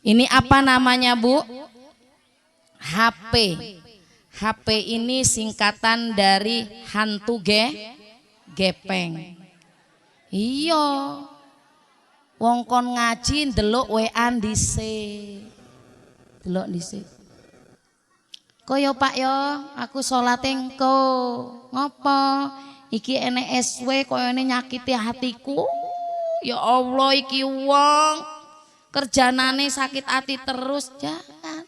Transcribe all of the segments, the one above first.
Ini apa namanya Bu? HP. HP ini singkatan dari hantu gepeng. Iya. Wong kon ngaji ndelok WA dhisik. Delok dhisik. Koyo Pak yo, aku salat engko. Ngopo? Iki enek SW koyone nyakiti hatiku. Ya Allah iki wong kerjanane sakit hati terus. Jangan.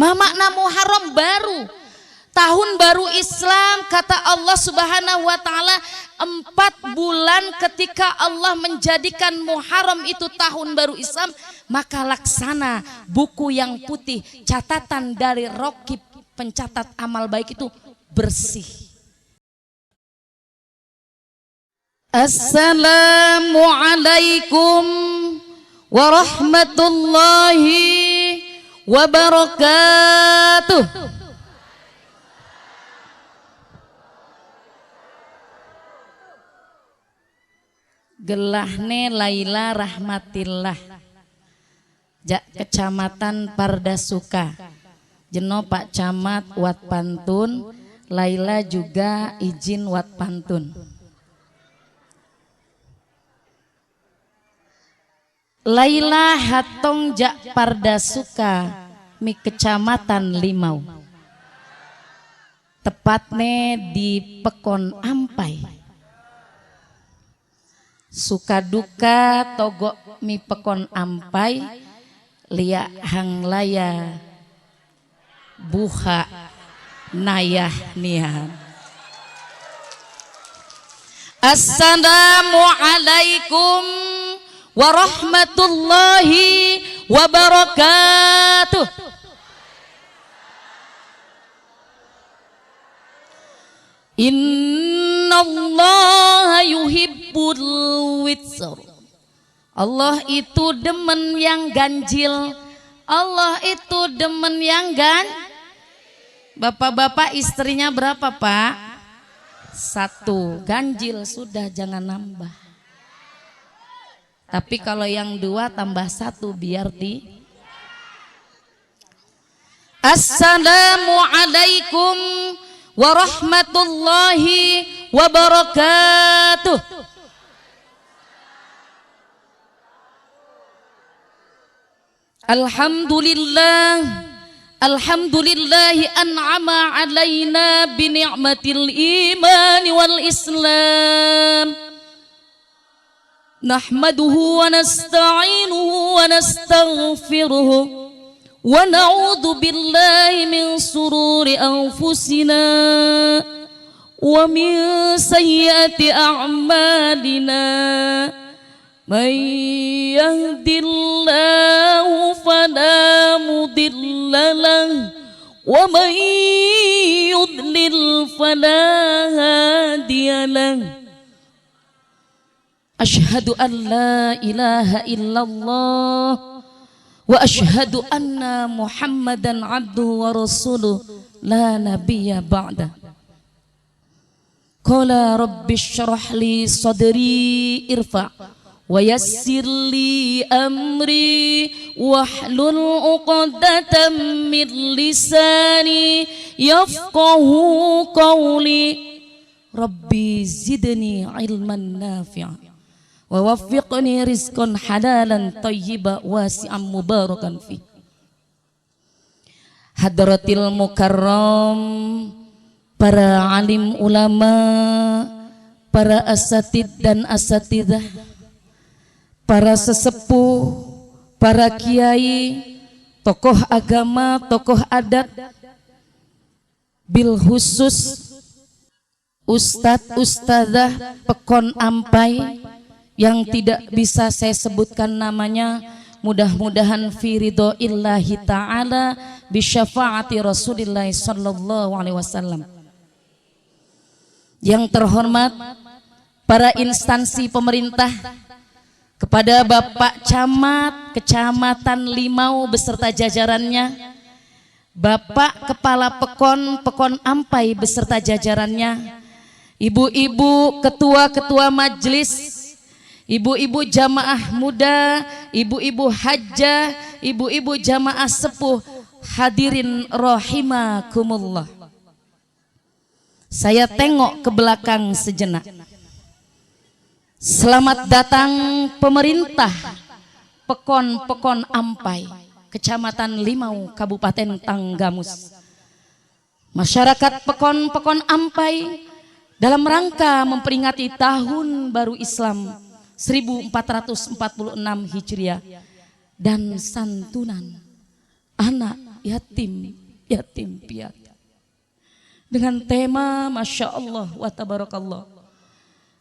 Makna Muharram baru, tahun baru Islam, kata Allah Subhanahu wa taala 4 bulan ketika Allah menjadikan Muharram itu tahun baru Islam, maka laksana buku yang putih, catatan dari Raqib pencatat amal baik itu bersih. Assalamualaikum warahmatullahi wabarakatuh. Gelahne Laila Rahmatillah, Kecamatan Pardasuka. Jeno Pak Camat wat pantun, Laila juga izin wat pantun. Laila hatong jak Pardasuka mi Kecamatan Limau, tepatnya di Pekon Ampai. Suka duka togok mi Pekon Ampai, liak hang laya buha nayah nihan. Assalamualaikum warahmatullahi wabarakatuh. Innallaha yuhibbul witsar. Allah itu demen yang ganjil. Allah itu demen yang Bapak-bapak istrinya berapa Pak? 1. Ganjil sudah, jangan nambah. Tapi kalau yang 2 tambah 1 biar di. Assalamualaikum warahmatullahi wabarakatuh. Alhamdulillah, alhamdulillahi an'ama alaina bi ni'matil iman wal islam. Nahmaduhu wa nasta'inuhu wa nastaghfiruhu wa na'udzu billahi min sururi anfusina wa min sayyiati a'malina. Man yahdillahu fala mudilla lahu wa man yudlil fala hadiya lahu. Asyhadu an la ilaha illallah wa asyhadu anna Muhammadan abduhu wa rasuluh la nabiyya ba'da. Qala rabbi syrah li sadri irfa wa yassir li amri wahlul 'uqdatam min lisani yafqahu qawli. Rabbi zidni ilman nafi'a wa waffiqni rizqan halalan thayyiban wasi'an mubarakan fi. Hadratil mukarram, para alim ulama, para asatid dan asatidah, para sesepuh, para kiai, tokoh agama, tokoh adat, bil khusus ustadz ustadzah Pekon Ampai yang tidak bisa saya sebutkan namanya, mudah-mudahan fi ridhoillahi ta'ala bisyafaati Rasulillah sallallahu alaihi wasallam. Yang terhormat para instansi pemerintah, kepada Bapak Camat Kecamatan Limau beserta jajarannya, Bapak Kepala Pekon Ampai beserta jajarannya, ibu-ibu ketua-ketua majelis ibu-ibu jamaah muda, ibu-ibu hajjah, ibu-ibu jamaah sepuh, hadirin rahimakumullah. Saya tengok ke belakang sejenak. Selamat datang pemerintah Pekon Ampai, Kecamatan Limau, Kabupaten Tanggamus. Masyarakat Pekon Ampai dalam rangka memperingati Tahun Baru Islam 1446 Hijriah dan santunan anak yatim piatu dengan tema Masya Allah wa tabarakallah.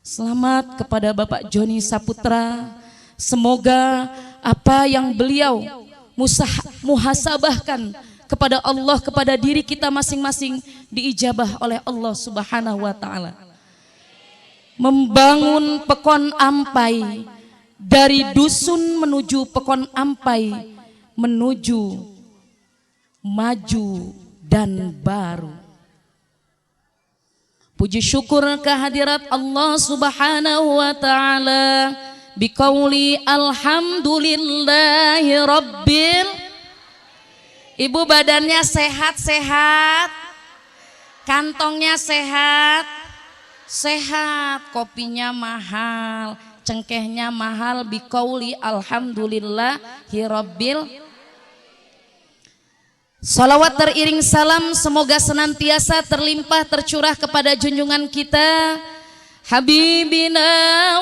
Selamat kepada Bapak Joni Saputra, semoga apa yang beliau muhasabahkan kepada Allah, kepada diri kita masing-masing diijabah oleh Allah Subhanahu wa taala. Membangun Pekon Ampai, dari dusun menuju Pekon Ampai, menuju maju dan baru. Puji syukur kehadirat Allah Subhanahu wa taala biqauli alhamdulillahi rabbil. Ibu badannya sehat-sehat, kantongnya sehat, kopinya mahal, cengkehnya mahal, biqauli alhamdulillahi rabbil. Salawat teriring salam semoga senantiasa terlimpah tercurah kepada junjungan kita Habibina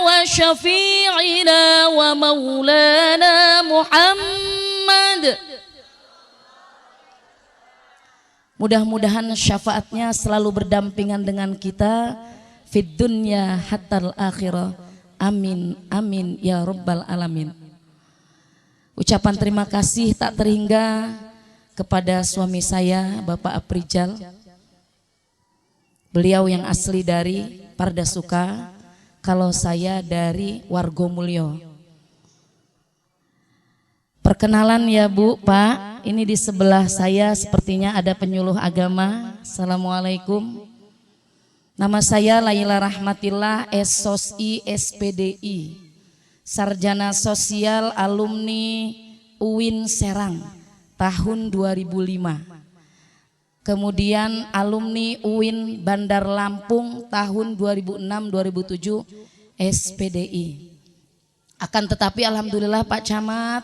wa syafi'ina wa maulana Muhammad. Mudah-mudahan syafaatnya selalu berdampingan dengan kita fid dunya hatal akhirah. Amin amin ya rabbal alamin. Ucapan terima kasih tak terhingga kepada suami saya Bapak Aprijal. Beliau yang asli dari Pardasuka, kalau saya dari Wargomulyo. Perkenalan ya Bu, Pak, ini di sebelah saya sepertinya ada penyuluh agama. Assalamualaikum. Nama saya Laila Rahmatillah, SOSI SPDI, Sarjana Sosial Alumni UIN Serang tahun 2005. Kemudian alumni UIN Bandar Lampung tahun 2006-2007 SPDI. Akan tetapi alhamdulillah Pak Camat,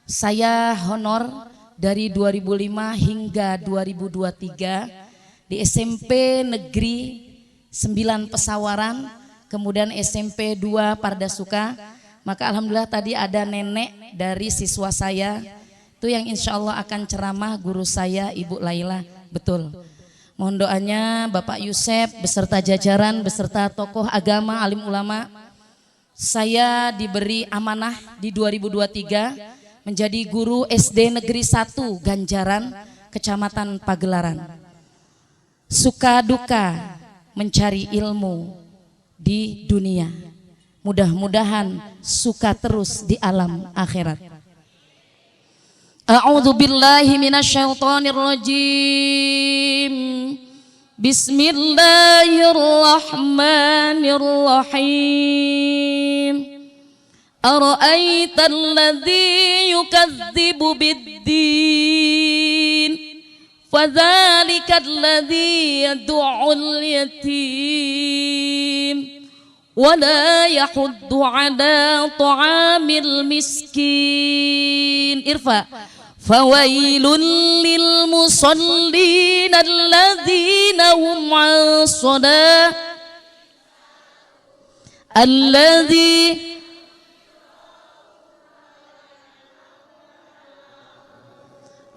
saya honor dari 2005 hingga 2023 di SMP Negeri 9 Pesawaran, kemudian SMP 2 Pardasuka. Maka alhamdulillah tadi ada nenek dari siswa saya, itu yang insya Allah akan ceramah guru saya Ibu Laila. Betul. Mohon doanya Bapak Yusef beserta jajaran, beserta tokoh agama, alim ulama. Saya diberi amanah di 2023 menjadi guru SD Negeri 1 Ganjaran, Kecamatan Pagelaran. Suka duka mencari ilmu di dunia. Mudah-mudahan suka terus di alam akhirat. A'udzu billahi minasyaitonir rajim. Bismillahirrahmanirrahim. Ara'aital ladzi yukadzibu biddin, fadzalikal ladzi yad'ul yatim wa la yahuddu 'ala ta'amil miskin. Irfa. Fawailun lil musallin alladzina hum 'an shalah alladzi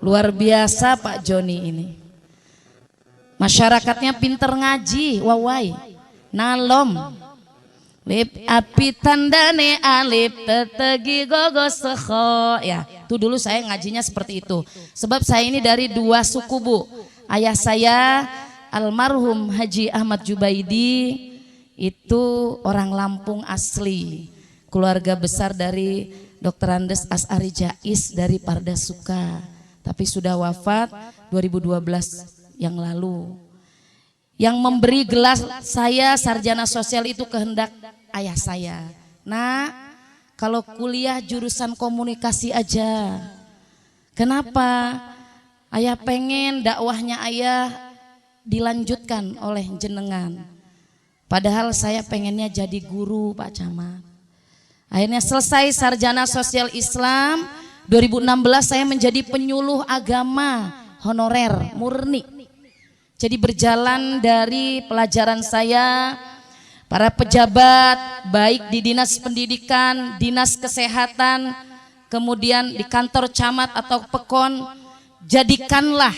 luar biasa Pak Joni ini. Masyarakatnya pinter ngaji, wawai, nalom. Lip api tandane alip tetegi gogos sekho. Ya, itu dulu saya ngajinya seperti itu. Sebab saya ini dari dua suku Bu. Ayah saya almarhum Haji Ahmad Jubaidi itu orang Lampung asli. Keluarga besar dari Dr. Andes As'ari Jais dari Pardasuka. Tapi sudah wafat 2012 yang lalu. Yang memberi gelar saya sarjana sosial itu kehendak ayah saya. Nah, kalau kuliah jurusan komunikasi aja. Kenapa? Ayah pengen dakwahnya ayah dilanjutkan oleh jenengan. Padahal saya pengennya jadi guru Pak Camat. Akhirnya selesai sarjana sosial Islam, 2016 saya menjadi penyuluh agama honorer murni. Jadi berjalan dari pelajaran saya, para pejabat baik di dinas pendidikan, dinas kesehatan, kemudian di kantor camat atau pekon, jadikanlah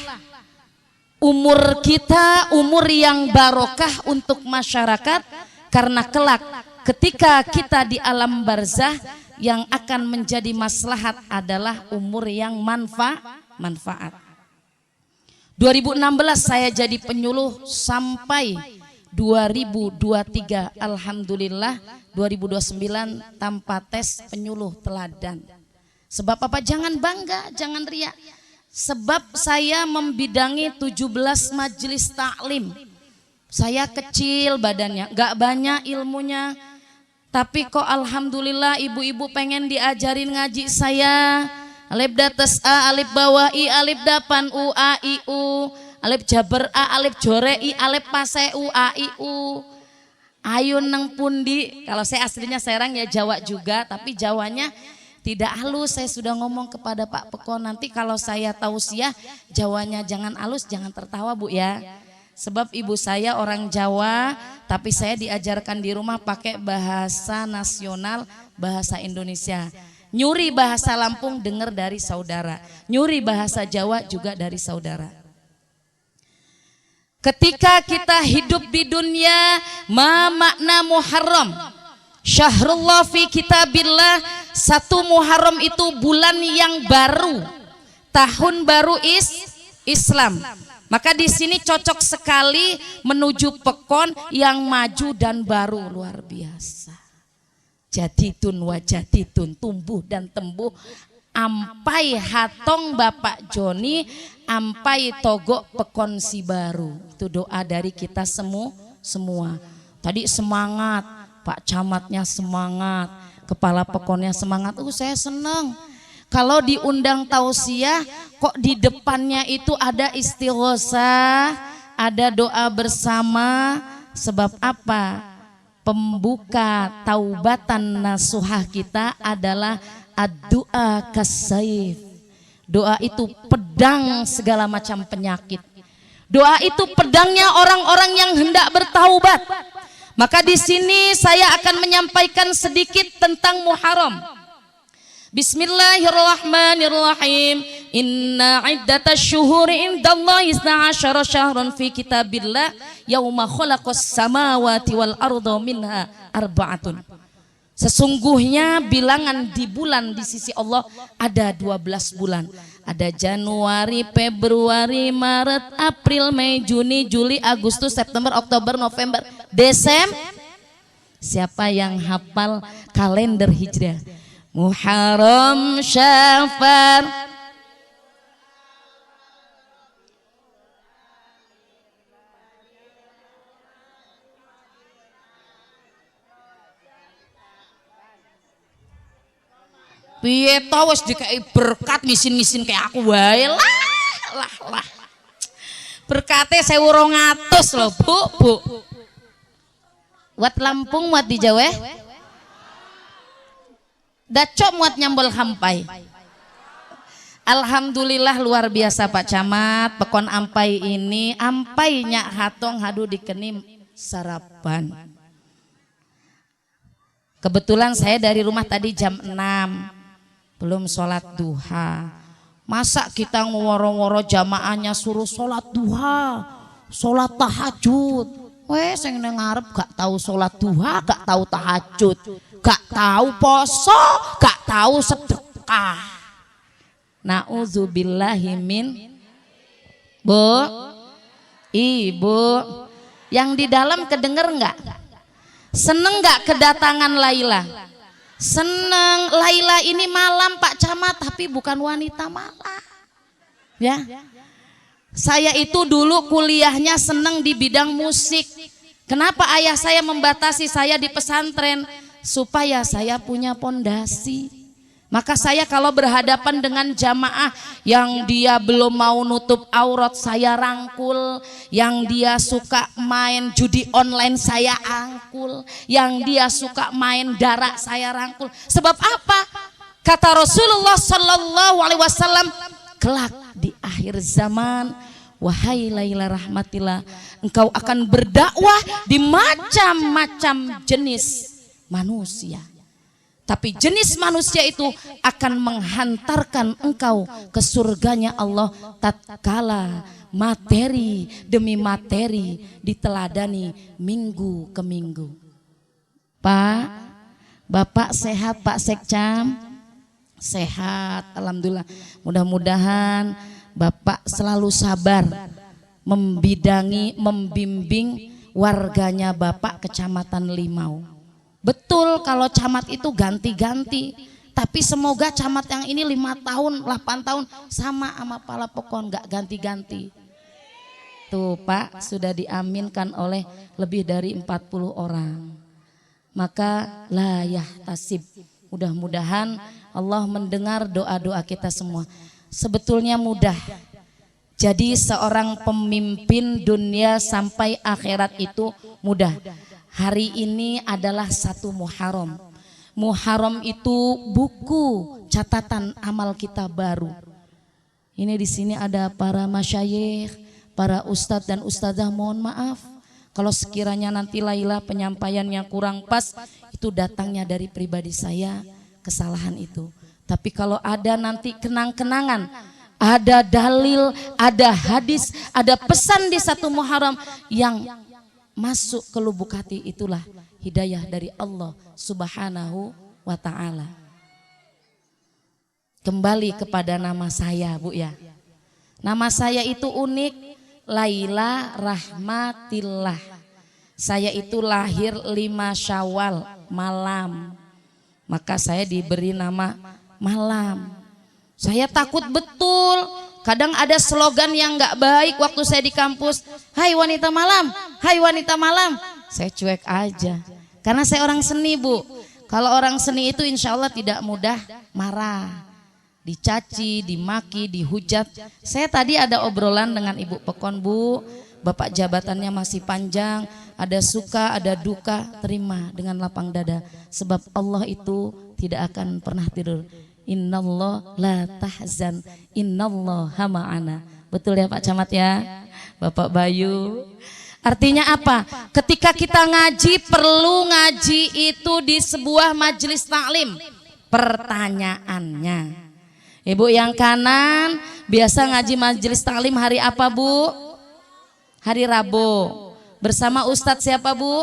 umur kita umur yang barokah untuk masyarakat, karena kelak ketika kita di alam barzah yang akan menjadi maslahat adalah umur yang manfaat. 2016 saya jadi penyuluh sampai 2023, alhamdulillah 2029 tanpa tes penyuluh teladan. Sebab apa? Jangan bangga, jangan riak. Sebab saya membidangi 17 majelis taklim. Saya kecil badannya, gak banyak ilmunya, tapi kok alhamdulillah ibu-ibu pengen diajarin ngaji saya. Alif datas A, alif bawah I, alif dapan U, A, I, U, alif jaber A, alif jore I, alif pase U, A, I, U. Ayo neng pundi. Kalau saya aslinya Serang ya Jawa juga, tapi Jawanya tidak halus. Saya sudah ngomong kepada Pak Pekon, nanti kalau saya tausiah Jawanya jangan halus, jangan tertawa Bu ya. Sebab ibu saya orang Jawa, tapi saya diajarkan di rumah pakai bahasa nasional, bahasa Indonesia. Nyuri bahasa Lampung dengar dari saudara, nyuri bahasa Jawa juga dari saudara. Ketika kita hidup di dunia, ma makna Muharram? Syahrullah fi kitabillah. Satu Muharram itu bulan yang baru, tahun baru Islam. Maka di sini cocok sekali menuju Pekon yang maju dan baru, luar biasa. Jadidun wa jadidun, tumbuh dan tembuh, ampai hatong Bapak Joni, ampai togok Pekon si baru. Itu doa dari kita semua. Tadi semangat, Pak Camatnya semangat, Kepala Pekonnya semangat. Saya senang. Kalau diundang tausiah kok di depannya itu ada istighosah, ada doa bersama. Sebab apa? Pembuka taubatan nasuhah kita adalah ad-du'a kasaif. Doa itu pedang segala macam penyakit. Doa itu pedangnya orang-orang yang hendak bertaubat. Maka di sini saya akan menyampaikan sedikit tentang Muharram. Bismillahirrahmanirrahim. Inna iddatash syuhuri indallahi 12 syahrun fi kitabillah yauma khalaqas samawati wal arda minha arba'atun. Sesungguhnya bilangan di bulan di sisi Allah ada 12 bulan. Ada Januari, Februari, Maret, April, Mei, Juni, Juli, Agustus, September, Oktober, November, Desember. Siapa yang hafal kalender Hijriah? Muharram, Syafar, piye to wis dikai berkat misin-misin kayak aku wae lah. Berkate 1200 loh, Bu. Buat Lampung, buat di Jawa. Dacok muat nyambol hampai. Alhamdulillah luar biasa Pak Camat. Pekon ampai ini ampai nyak hatong hadu dikenim sarapan. Kebetulan saya dari rumah tadi jam 6, belum sholat duha. Masa kita ngeworo-woro jamaahnya suruh sholat duha, sholat tahajud. Wes yang ngarep gak tahu sholat duha, gak tahu tahajud, gak tahu poso, gak tahu sedekah. Nauzubillahi min. Bu, Ibu, yang di dalam kedenger enggak? Seneng enggak kedatangan Laila? Seneng. Laila ini malam Pak Camat, tapi bukan wanita malam. Ya. Saya itu dulu kuliahnya seneng di bidang musik. Kenapa ayah saya membatasi saya di pesantren? supaya saya punya pondasi. Maka saya kalau berhadapan dengan jamaah yang dia belum mau nutup aurat, saya rangkul. Yang dia suka main judi online, saya angkul. Yang dia suka main darak, saya rangkul. Sebab apa? Kata Rasulullah Sallallahu Alaihi Wasallam, kelak di akhir zaman, wahai Laila rahmatillah, engkau akan berdakwah di macam-macam jenis manusia. Tapi jenis manusia itu akan menghantarkan engkau ke surganya Allah tatkala materi demi materi diteladani minggu ke minggu. Pak, Bapak sehat Pak Sekcam? Sehat, alhamdulillah. Mudah-mudahan Bapak selalu sabar membimbing warganya Bapak Kecamatan Limau. Betul kalau camat itu ganti-ganti, tapi semoga camat yang ini 5 tahun, 8 tahun sama Pala Pokon, nggak ganti-ganti. Tuh Pak, sudah diaminkan oleh lebih dari 40 orang. Maka layah tasib, mudah-mudahan Allah mendengar doa-doa kita semua. Sebetulnya mudah. Jadi seorang pemimpin dunia sampai akhirat itu mudah. Hari ini adalah 1 Muharram. Muharram itu buku catatan amal kita baru. Ini di sini ada para masyayikh, para ustadz dan ustadzah, mohon maaf kalau sekiranya nanti Laila penyampaiannya kurang pas, itu datangnya dari pribadi saya, kesalahan itu. Tapi kalau ada nanti kenang-kenangan, ada dalil, ada hadis, ada pesan di 1 Muharram yang masuk ke lubuk hati, itulah hidayah dari Allah Subhanahu wa ta'ala. Kembali kepada nama saya Bu ya. Nama saya itu unik, Laila Rahmatillah. Saya itu lahir 5 Syawal malam. Maka saya diberi nama Malam. Saya takut betul. Kadang ada slogan yang nggak baik waktu saya di kampus. Hai wanita malam, hai wanita malam. Saya cuek aja. Karena saya orang seni Bu. Kalau orang seni itu insya Allah tidak mudah marah. Dicaci, dimaki, dihujat. Saya tadi ada obrolan dengan Ibu Pekon Bu. Bapak jabatannya masih panjang. Ada suka, ada duka. Terima dengan lapang dada. Sebab Allah itu tidak akan pernah tidur. Innallah la tahzan, innallaha ma'ana. Betul ya Pak Camat ya, Bapak Bayu. Artinya apa? Ketika kita ngaji, perlu ngaji itu di sebuah majelis taklim. Pertanyaannya, Ibu yang kanan biasa ngaji majelis taklim hari apa Bu? Hari Rabu. Bersama Ustadz siapa Bu?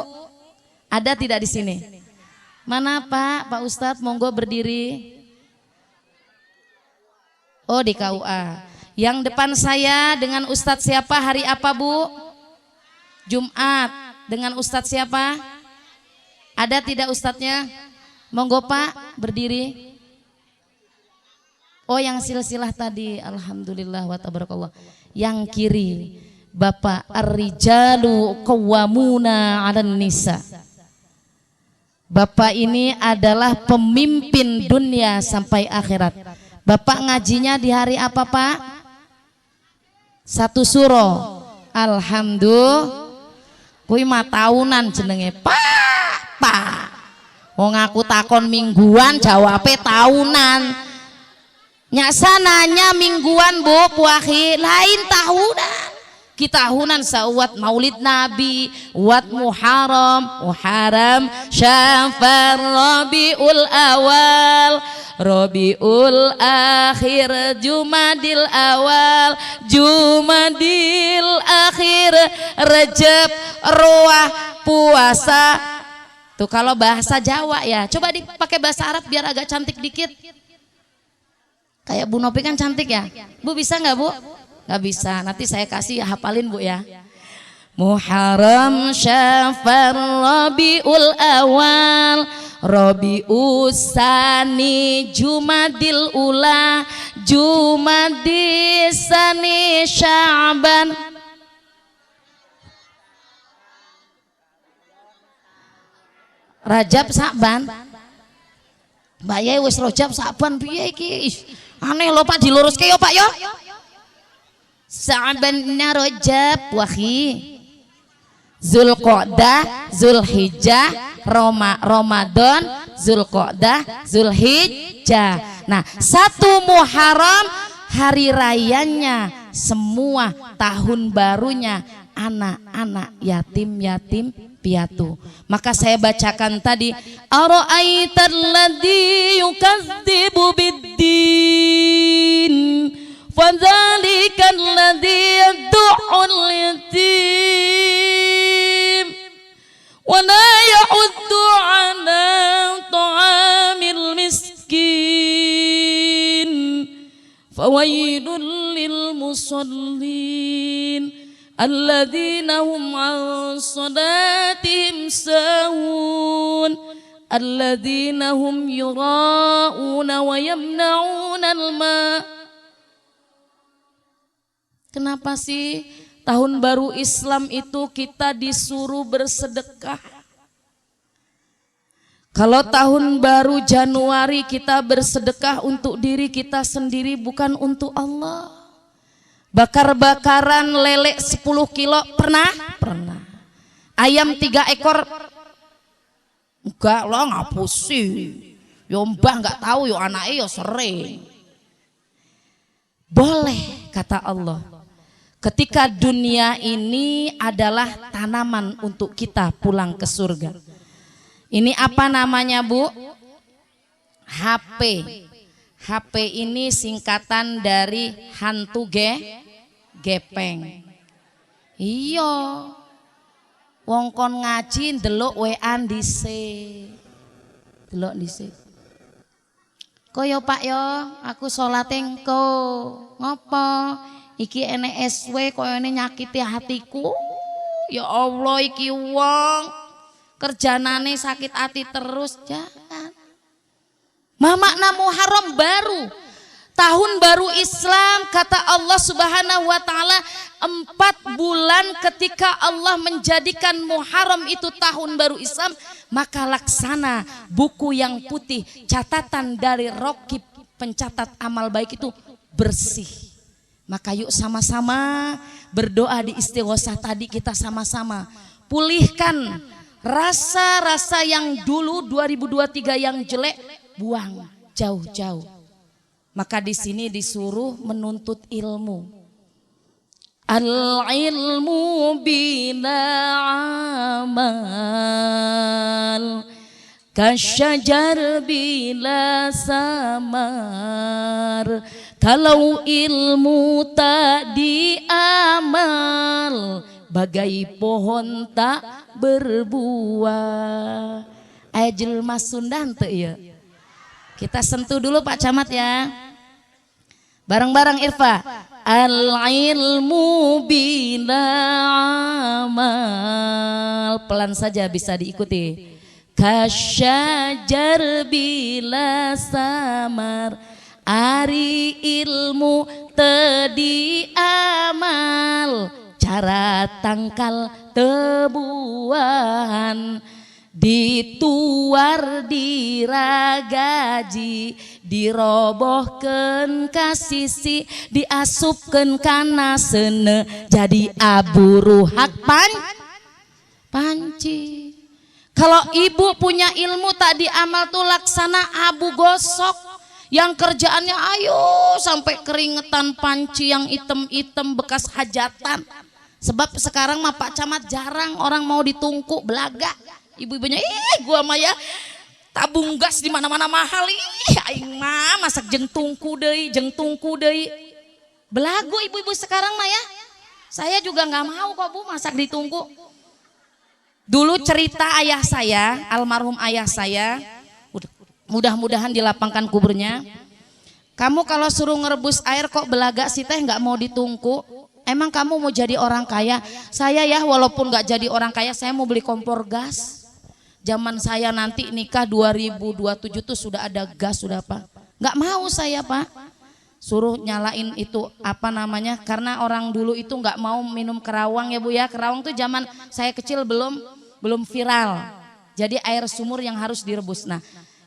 Ada tidak di sini? Mana Pak? Pak Ustadz monggo berdiri. Oh di KUA. Yang depan saya dengan Ustadz siapa hari apa Bu? Jumat. Dengan Ustadz siapa? Ada tidak Ustadznya? Monggo Pak berdiri. Oh yang silsilah tadi. Alhamdulillah wa tabarakallah. Yang kiri Bapak Ar-Rijalu Qawwamuna 'alan Nisa. Bapak ini adalah pemimpin dunia sampai akhirat. Bapak ngajinya di hari apa Pak? 1 Suro. Alhamdulillah. Kui 5 tahunan jenenge Pak. Wong aku takon mingguan jawabnya tahunan. Nyasananya mingguan Bu Puahi, lain tahunan. Kita tahunan sawat Maulid Nabi, wat Muharram, Syafar, Rabiul Awal, Rabiul Akhir, Jumadil Awal, Jumadil Akhir, Rejab, Ruah, puasa. Tuh kalau bahasa Jawa ya, coba dipakai bahasa Arab biar agak cantik dikit. Kayak Bu Nopi kan cantik ya. Bu bisa nggak Bu? Nggak bisa, nanti saya kasih hafalin Bu ya. Muharram, Syafar, Rabiul Awal, Rabiul Tsani, Jumadil Ula, Jumadil Tsani, Sya'ban. Rajab Sa'ban. Mbak Yai wis Rajab Sa'ban piye iki? Aneh lho Pak, diluruske yo Pak yo. Sa'banna Rajab wahi. Zulqa'dah, Zulhijjah, Ramadan, Zulqa'dah, Zulhijjah. Nah, 1 Muharram hari rayanya semua tahun barunya anak-anak yatim piatu. Maka saya bacakan tadi, ara'aital ladzi yukadzibu biddin fadzalikal ladzi yad'ul yatim wa la ya'uddu 'ala ta'amil miskin fawailul lil musallin alladzina hum 'an salatihim sahun alladzina hum yura'una wa yamna'una al-ma. Kenapa sih tahun baru Islam itu kita disuruh bersedekah? Kalau tahun baru Januari kita bersedekah untuk diri kita sendiri, bukan untuk Allah. Bakar-bakaran lele 10 kilo pernah? Pernah. Ayam 3 ekor? Enggak lah, ngapusi. Yo mbah enggak tahu, yo anaknya yo sering. Boleh kata Allah. Ketika dunia ini adalah tanaman untuk kita pulang ke surga. Ini apa namanya Bu? HP. HP ini singkatan dari hantu gepeng. Iya. Wong kon ngaji ndelok WA dhisik. Delok dhisik. Koyo Pak yo, aku salat engko. Ngopo? Iki enek SW koyo ini nyakiti hatiku. Ya Allah, iki wong kerjanane sakit hati terus. Jangan. Makna Muharram baru, tahun baru Islam, kata Allah Subhanahu wa taala, 4 bulan ketika Allah menjadikan Muharram itu tahun baru Islam, maka laksana buku yang putih, catatan dari Raqib pencatat amal baik itu bersih. Maka yuk sama-sama berdoa di istighosah tadi, kita sama-sama pulihkan rasa-rasa yang dulu 2023 yang jelek, buang jauh-jauh. Maka di sini disuruh menuntut ilmu. Al-ilmu bila amal kasyajar bila samar. Kalau ilmu tak diamal, bagai pohon tak berbuah. Ajil Mas Sundan tuh ya. Kita sentuh dulu Pak Camat ya. Bareng-bareng Irfa. Al-ilmu bila amal. Pelan saja bisa diikuti. Kasyajar bila samar. Ari ilmu tedi amal, cara tangkal tebuahan, dituar diragaji, dirobohkan kasisi, diasupkan kana sene, jadi abu ruhak panci. Kalau ibu punya ilmu tak diamal tuh laksana abu gosok. Yang kerjaannya ayo sampai keringetan panci yang item-item bekas hajatan. Sebab sekarang mah Pak Camat jarang orang mau ditungku belaga. Ibu-ibunya, gua mah ya tabung gas di mana-mana mahal. Aing mah masak jeng tungku deui. Belagu ibu-ibu sekarang mah ya. Saya juga nggak mau kok Bu masak ditungku. Dulu cerita ayah saya, almarhum ayah saya. Mudah-mudahan dilapangkan kuburnya. Kamu kalau suruh ngerebus air kok belaga sih teh nggak mau ditungku? Emang kamu mau jadi orang kaya? Saya ya walaupun nggak jadi orang kaya, saya mau beli kompor gas. Zaman saya nanti nikah 2027 tuh sudah ada gas, sudah apa? Nggak mau saya Pak. Suruh nyalain itu apa namanya? Karena orang dulu itu nggak mau minum kerawang ya Bu ya. Kerawang tuh zaman saya kecil belum viral. Jadi air sumur yang harus direbus. Nah,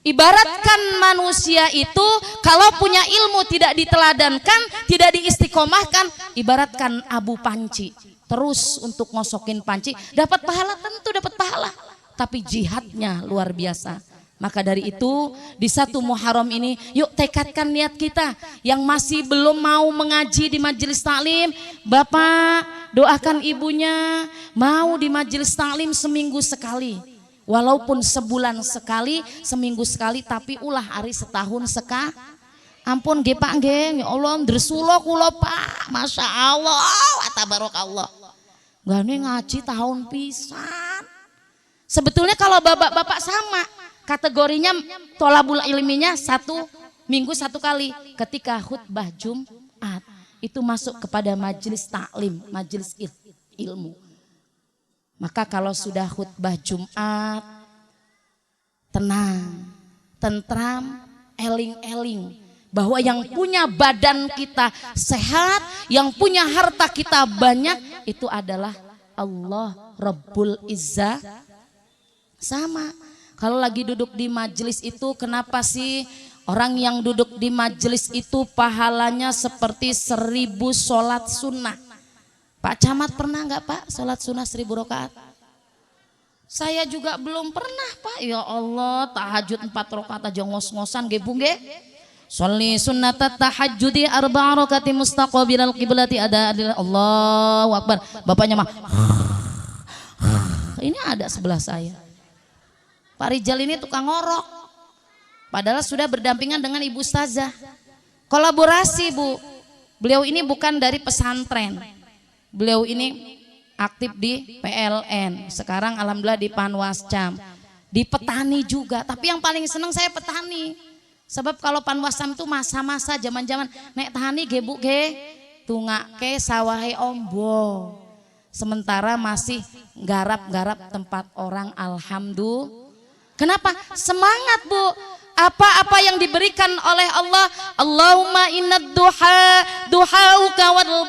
ibaratkan manusia itu kalau punya ilmu tidak diteladankan, tidak diistiqomahkan, ibaratkan abu panci. Terus untuk ngosokin panci, dapat pahala, tentu dapat pahala. Tapi jihadnya luar biasa. Maka dari itu di 1 Muharram ini yuk tekadkan niat kita yang masih belum mau mengaji di majelis taklim. Bapak doakan ibunya mau di majelis taklim seminggu sekali. Walaupun sebulan sekali, seminggu sekali, tapi ulah hari setahun sekali. Ampun nggih Pak nggih, ya Allah ndresula kula Pak. Masya Allah, tabarakallah. Gane ngaji tahun pisan. Sebetulnya kalau bapak-bapak sama kategorinya tolabul ilminya 1 minggu 1 kali. Ketika khutbah Jumat itu masuk kepada majelis taklim, majelis ilmu. Maka kalau sudah khutbah Jumat tenang, tentram, eling-eling bahwa yang punya badan kita sehat, yang punya harta kita banyak, itu adalah Allah Rabbul Izzah. Sama kalau lagi duduk di majelis itu, kenapa sih orang yang duduk di majelis itu pahalanya seperti 1000 sholat sunnah? Pak Camat pernah nggak Pak sholat sunnah 1000 rakaat? Saya juga belum pernah Pak. Ya Allah, tahajud 4 rakaat aja ngos-ngosan nggih Bu nggih. Sholli sunnatat tahajjudi 4 rakaat mustaqbilal qiblati ada Allahu Akbar. Bapaknya mah ini ada sebelah saya. Pak Rijal ini tukang ngorok. Padahal sudah berdampingan dengan Ibu Ustazah. Kolaborasi Bu. Beliau ini bukan dari pesantren. Beliau ini aktif di PLN. Sekarang alhamdulillah di Panwascam. Di petani juga. Tapi yang paling senang saya petani. Sebab kalau Panwascam itu masa-masa zaman-zaman nek tani ge Bu ge tungake sawahe ombo. Sementara masih garap-garap tempat orang, alhamdulillah. Kenapa? Semangat Bu. Apa-apa yang diberikan oleh Allah. Allahumma innad duhauka wal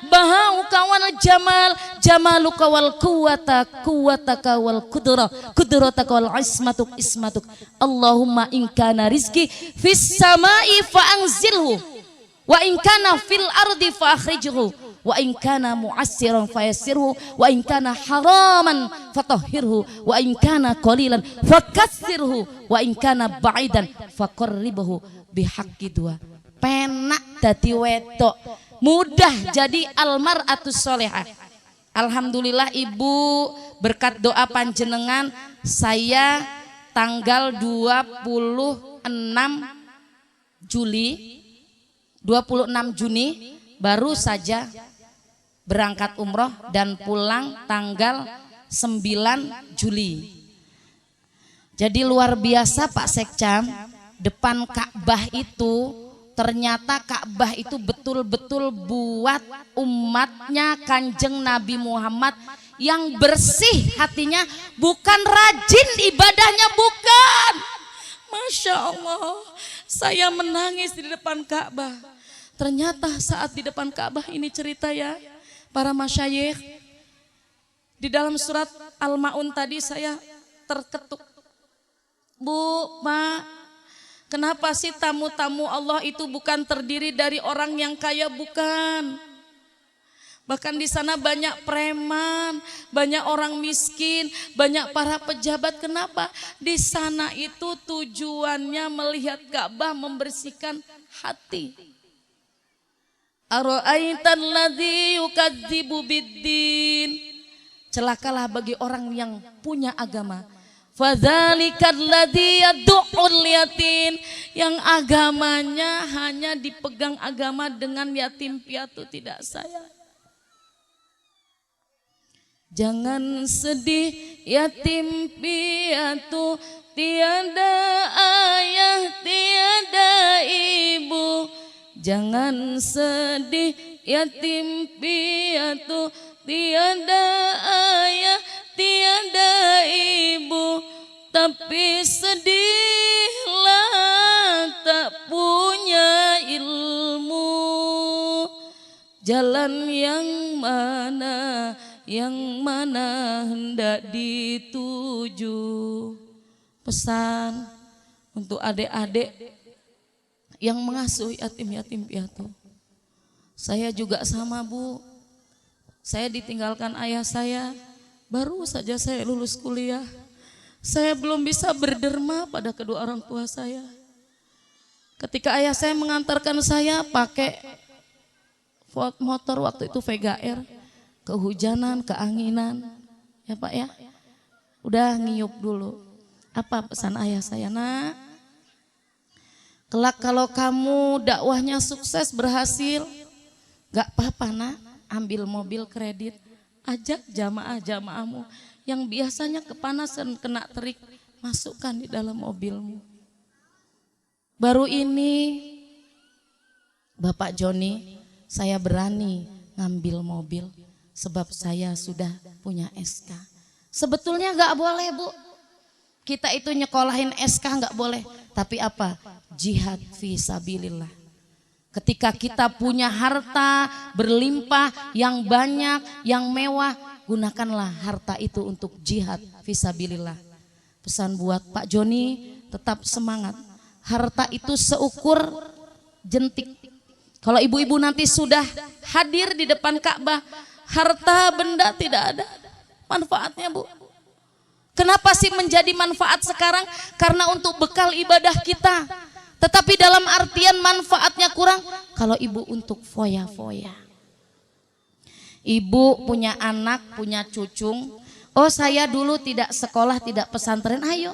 bahauka wal jamaluka wal quwwataka wal qudrataka wal ismatuk. Allahumma in kana rizki fis samai fa anzilhu wa in kana fil ardi fa akhrijhu wa in kana mu'assiran fayassirhu wa in kana haraman fatahhirhu wa in kana qalilan fakassirhu wa in kana ba'idan faqarribhu bihaqqi dua. Penak dadi wedok, mudah jadi almar'atus sholihah. Alhamdulillah Ibu, berkat doa panjenengan saya tanggal 26 Juni baru saja berangkat umroh dan pulang tanggal 9 Juli. Jadi luar biasa Pak Sekcam, depan Ka'bah itu ternyata Ka'bah itu betul-betul buat umatnya Kanjeng Nabi Muhammad yang bersih hatinya, bukan rajin ibadahnya, bukan. Masya Allah, saya menangis di depan Ka'bah. Ternyata saat di depan Ka'bah ini cerita ya para masyayikh. Di dalam surat Al-Ma'un tadi saya terketuk. Bu, Pak, kenapa sih tamu-tamu Allah itu bukan terdiri dari orang yang kaya? Bukan. Bahkan di sana banyak preman, banyak orang miskin, banyak para pejabat. Kenapa? Di sana itu tujuannya melihat Ka'bah membersihkan hati. Ara'aitan ladzi yukadzibu biddin. Celakalah bagi orang yang punya agama. Fadzalikal ladzi yad'ul yatim, yang agamanya hanya dipegang agama dengan yatim piatu, tidak sayang. Jangan sedih yatim piatu, tiada ayah tiada ibu. Jangan sedih yatim piatu, tiada ayah tiada ibu. Tapi sedihlah tak punya ilmu. Jalan yang mana yang mana hendak dituju. Pesan untuk adik-adik yang mengasuh yatim-yatim piatu. Saya juga sama Bu, saya ditinggalkan ayah saya, baru saja saya lulus kuliah. Saya belum bisa berderma pada kedua orang tua saya. Ketika ayah saya mengantarkan saya pakai motor waktu itu Vega R, kehujanan, keanginan, ya Pak ya, udah ngiyup dulu. Apa pesan ayah saya? Nak, kelak kalau kamu dakwahnya sukses berhasil, gak apa-apa nak, ambil mobil kredit, ajak jamaah-jamaahmu yang biasanya kepanasan kena terik, masukkan di dalam mobilmu. Baru ini Bapak Joni, saya berani ngambil mobil sebab saya sudah punya SK. Sebetulnya gak boleh Bu, kita itu nyekolahin SK gak boleh. Tapi apa? Jihad fi sabilillah. Ketika kita punya harta berlimpah, yang banyak, yang mewah, gunakanlah harta itu untuk jihad fi sabilillah. Pesan buat Pak Joni, tetap semangat. Harta itu seukur jentik. Kalau ibu-ibu nanti sudah hadir di depan Ka'bah, harta benda tidak ada manfaatnya Bu. Kenapa sih menjadi manfaat sekarang? Karena untuk bekal ibadah kita. Tetapi dalam artian manfaatnya kurang kalau ibu untuk foya-foya. Ibu punya anak, punya cucung. Oh saya dulu tidak sekolah, tidak pesantren. Ayo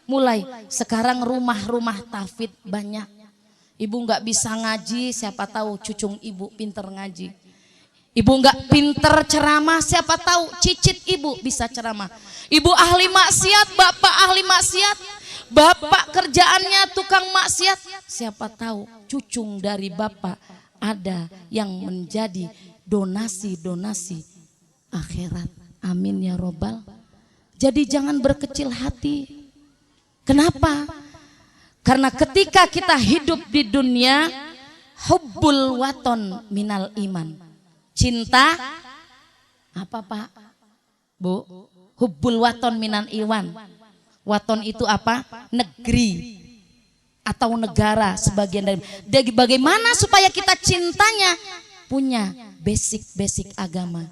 mulai. Sekarang rumah-rumah tahfidz banyak. Ibu nggak bisa ngaji, siapa tahu cucung ibu pinter ngaji. Ibu nggak pinter ceramah, siapa tahu cicit ibu bisa ceramah. Ibu ahli maksiat, bapak ahli maksiat, bapak kerjaannya tukang maksiat, siapa tahu cucung dari bapak ada yang menjadi donasi-donasi akhirat. Amin ya robbal. Jadi jangan berkecil hati. Kenapa? Karena ketika kita hidup di dunia, hubbul waton minal iman. Cinta apa Pak? Bu, hubbul waton minan iwan. Waton itu apa? Negeri atau negara sebagian dari. Bagaimana supaya kita cintanya punya basic agama?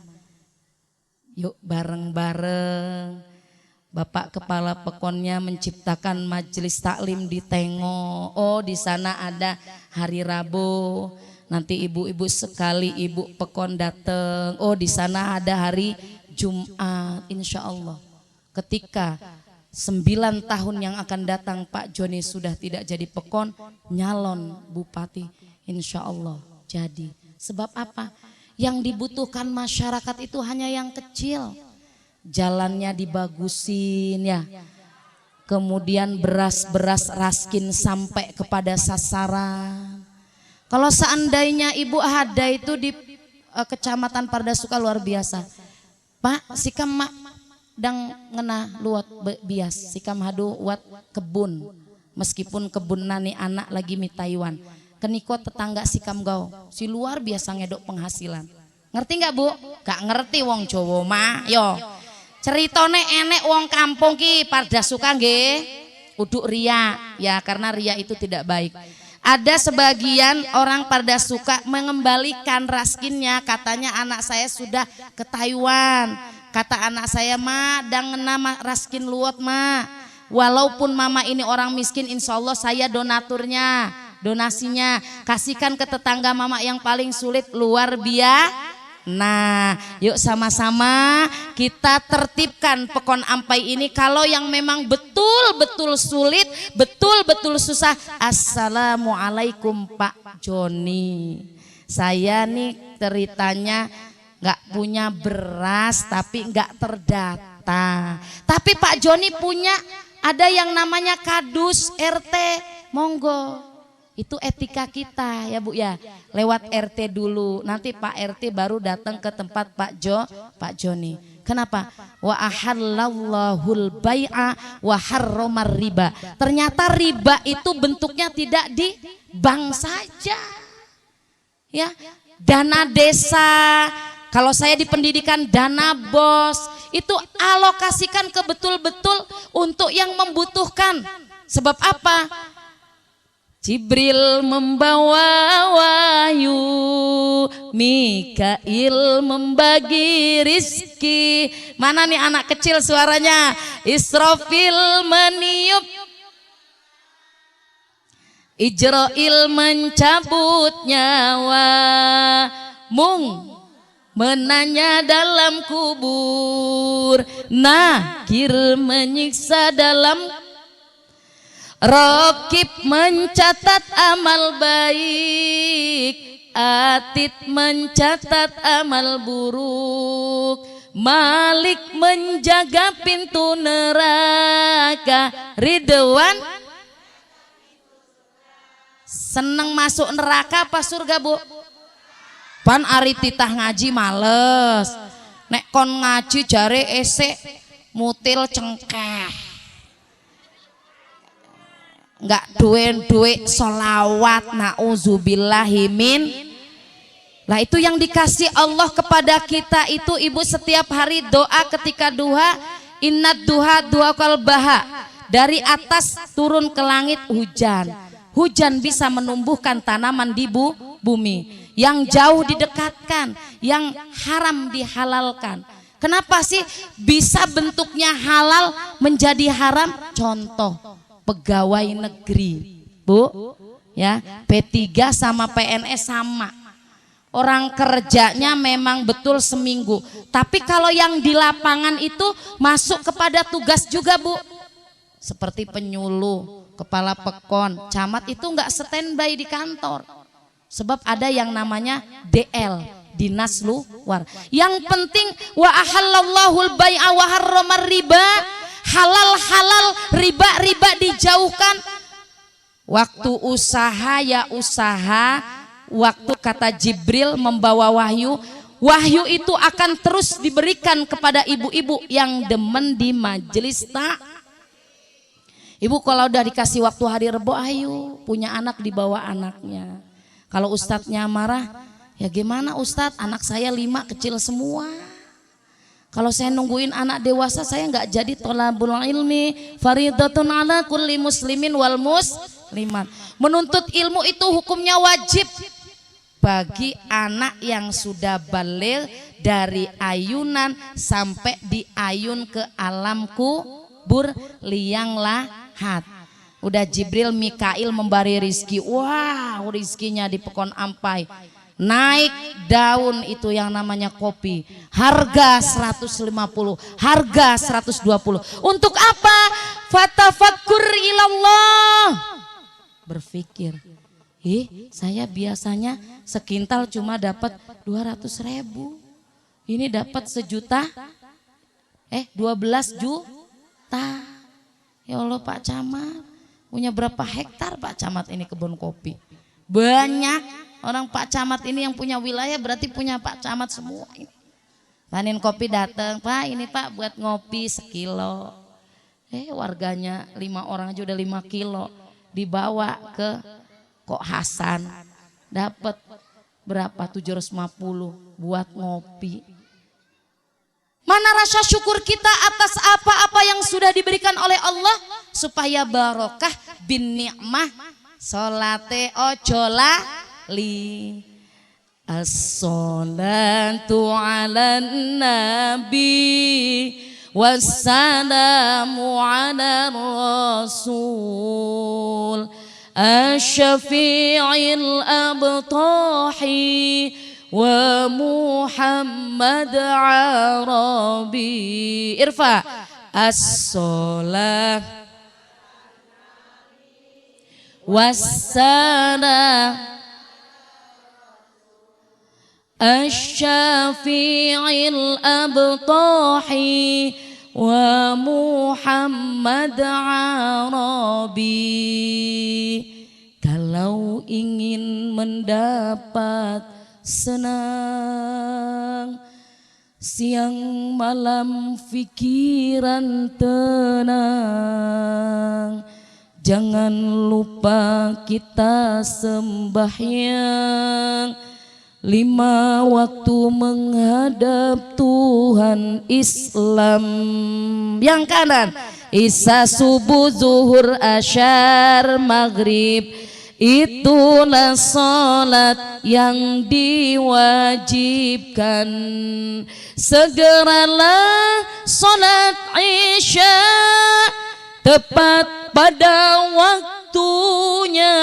Yuk bareng-bareng. Bapak Kepala Pekonnya menciptakan majelis taklim di Tengo. Oh di sana ada hari Rabu. Nanti ibu-ibu sekali ibu Pekon datang. Oh di sana ada hari Jumat, insya Allah. Ketika 9 tahun yang akan datang Pak Joni sudah tidak jadi Pekon, nyalon bupati, insya Allah jadi. Sebab apa? Yang dibutuhkan masyarakat itu hanya yang kecil. Jalannya dibagusin ya. Kemudian beras-beras raskin sampai kepada sasaran. Kalau seandainya Ibu ada itu di Kecamatan Pardasuka luar biasa. Pak, sikam mak dang ngena luat bias, sikam hadu wat kebun. Meskipun kebun nani anak lagi mi Taiwan. Keniko tetangga sikam gau, si luar biasa ngedok penghasilan. Ngerti nggak Bu? Gak ngerti wong Jawa mah, yo. Ceritone enek wong kampung ki Pardasuka nggih. Uduk ria, ya karena ria itu tidak baik. Ada sebagian orang Pardasuka mengembalikan raskinnya, katanya anak saya sudah ke Taiwan. Kata anak saya, ma dang nama raskin luot ma. Walaupun mama ini orang miskin, insya Allah saya donaturnya, donasinya. Kasihkan ke tetangga mama yang paling sulit, luar biasa. Nah yuk sama-sama kita tertibkan Pekon Ampai ini. Kalau yang memang betul-betul sulit, betul-betul susah, assalamualaikum Pak Joni. Saya nih ceritanya nggak punya beras tapi nggak terdata. Tapi Pak Joni punya, ada yang namanya kadus RT, monggo. Itu etika kita ya Bu ya, lewat RT dulu, nanti Pak RT baru datang ke tempat Pak Joni. Kenapa? Wa ahallallahul bai'a wa harramar riba. Ternyata riba itu bentuknya tidak di bank saja. Ya, dana desa, Kalau saya di pendidikan dana BOS itu alokasikan ke betul-betul untuk yang membutuhkan. Sebab apa? Jibril membawa wahyu, Mikail membagi rizki. Mana nih anak kecil suaranya? Israfil meniup, Ijrail mencabut nyawa, Mung menanya dalam kubur, Nakir menyiksa dalam, Rokib mencatat amal baik, Atid mencatat amal buruk, Malik menjaga pintu neraka, Ridwan seneng masuk neraka apa surga bu? Pan ari titah ngaji males, nek kon ngaji jare esek mutil cengkeh, nggak duwe solawat, nauzubillahimin. Lah itu yang dikasih Allah kepada kita itu ibu, setiap hari doa ketika duha, innad duha dua kalbaha, dari atas turun ke langit hujan. Hujan bisa menumbuhkan tanaman di bumi, yang jauh didekatkan, yang haram dihalalkan. Kenapa sih bisa bentuknya halal menjadi haram? Contoh pegawai negeri, bu, ya P3 sama PNS sama, orang kerjanya memang betul seminggu, tapi kalau yang di lapangan itu masuk kepada tugas juga bu, seperti penyuluh, kepala pekon, camat itu nggak standby di kantor, sebab ada yang namanya DL, dinas luar. Yang penting wa ahallallahul bai'a wa harramar riba, halal riba dijauhkan. Waktu usaha ya usaha, waktu kata Jibril membawa wahyu, wahyu itu akan terus diberikan kepada ibu-ibu yang demen di majelis tak. Ibu kalau udah dikasih waktu hari Rebo, ayo punya anak dibawa anaknya. Kalau ustadznya marah, ya gimana ustadz, anak saya 5 kecil semua. Kalau saya nungguin anak dewasa, saya nggak jadi tolabul ilmi faridatun ala kulli muslimin wal muslimat. Menuntut ilmu itu hukumnya wajib bagi anak yang sudah baligh dari ayunan sampai diayun ke alam kubur liang lahat. Udah Jibril Mikail memberi rizki, wah rizkinya di pekon ampai, naik daun itu yang namanya kopi, harga 150, harga 120. Untuk apa? Fatafakkur ilallah, berpikir, saya biasanya sekintal cuma dapat 200.000, ini dapat 1 juta, 12 juta. Ya Allah Pak Camat, punya berapa hektar Pak Camat ini kebun kopi? Banyak. Orang Pak Camat ini yang punya wilayah berarti punya Pak Camat semua ini. Panen kopi datang, Pak ini Pak buat ngopi 1 kilo. Warganya 5 orang aja udah 5 kilo. Dibawa ke Kok Hasan. Dapat berapa? 750 buat ngopi. Mana rasa syukur kita atas apa-apa yang sudah diberikan oleh Allah, supaya barokah bin ni'mah. Salate ojo lali, as-salatu ala nabi wassalamu ala rasul asyafi'il abtahi wa Muhammad Arabi. Irfa as-salat wassalam asyafi'il abtahi wa Muhammad Arabi. Kalau ingin mendapat senang, siang malam pikiran tenang, jangan lupa kita sembahyang, 5 waktu menghadap Tuhan Islam. Yang kanan, Isya, subuh, zuhur, asyar, maghrib, itulah sholat yang diwajibkan. Segeralah sholat isya tepat pada waktunya,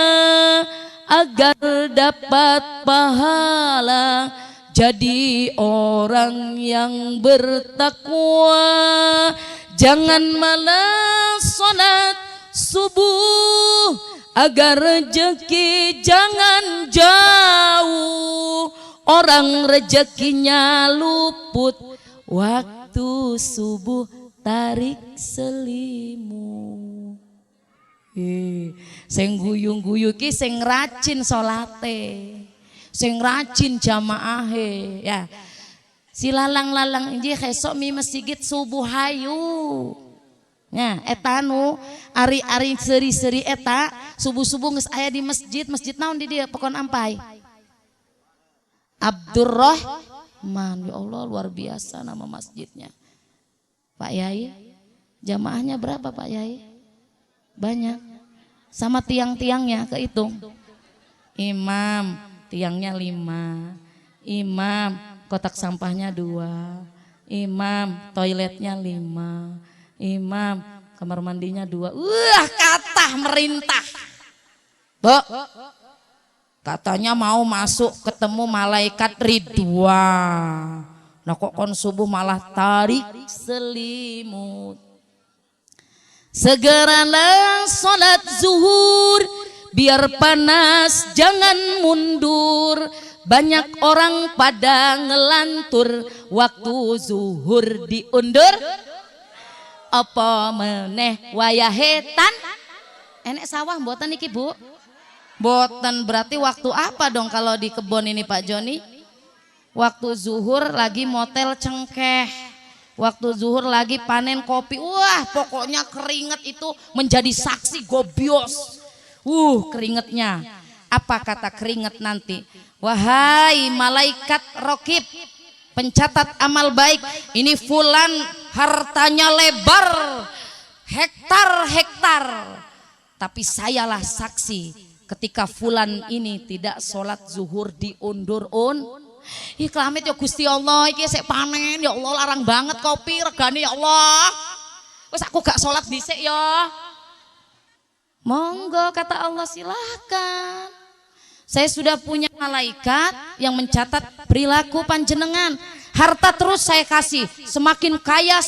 agar dapat pahala jadi orang yang bertakwa. Jangan malas sholat subuh, agar rezeki jangan jauh. Orang rezekinya luput waktu subuh tarik selimut. Sing guyu-guyu ki sing rajin salate, sing rajin jamaahe ya. Si lalang-lalang inji besok mi masjid subuh hayu. Ya, etanu ari-ari seri-seri eta subuh-subuh geus aya di masjid. Masjid naon di dieu pokon ampai? Abdurrahman. Ya Allah, luar biasa nama masjidnya. Pak Yai, jamaahnya berapa Pak Yai? Banyak. Sama tiang-tiangnya kehitung. Imam, tiangnya 5. Imam, kotak sampahnya 2. Imam, toiletnya 5. Imam, kamar mandinya 2. Kata merintah. Bu, katanya mau masuk ketemu malaikat Ridwan. Nah kok kon subuh malah tarik selimut. Segeralah sholat zuhur, biar panas jangan mundur. Banyak orang pada ngelantur, waktu zuhur diundur. Apa meneh wayahetan? Enek sawah mboten iki Bu? Mboten, berarti waktu apa dong kalau di kebon ini Pak Joni? Waktu zuhur lagi motel cengkeh, waktu zuhur lagi panen kopi. Wah pokoknya keringet itu menjadi saksi gobios. Keringetnya. Apa kata keringet nanti? Wahai malaikat rokib, pencatat amal baik, ini fulan hartanya lebar, hektar-hektar. Tapi sayalah saksi ketika fulan ini tidak sholat zuhur diundur-un. Ih kelamit ya Gusti Allah, iki sik panen ya Allah, larang banget kopi regane ya Allah. Wes aku gak sholat dhisik ya. Monggo kata Allah, silahkan. Saya sudah punya malaikat yang mencatat perilaku panjenengan. Harta terus saya kasih, semakin kaya,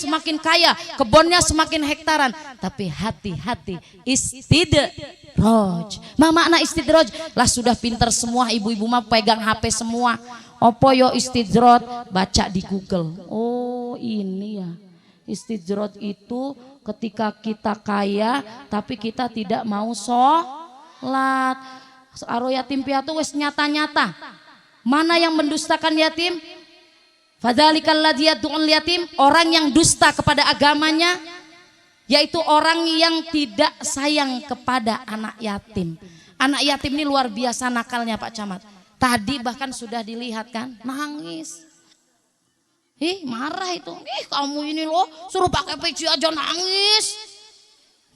kebunnya semakin hektaran. Tapi hati-hati, istidraj. Makna istidraj? Lah sudah pinter semua ibu-ibu mah pegang HP semua. Opo yo istidraj? Baca di Google. Oh ini ya. Istidraj itu ketika kita kaya tapi kita tidak mau sholat. Aro yatim piatu wes nyata-nyata. Mana yang mendustakan yatim? Fadzalikal ladzi yad'ul yatim, orang yang dusta kepada agamanya, yaitu orang yang tidak sayang kepada anak yatim. Anak yatim ini luar biasa nakalnya Pak Camat. Tadi bahkan sudah dilihat kan, nangis. Marah itu. Kamu ini loh suruh pakai peci aja nangis.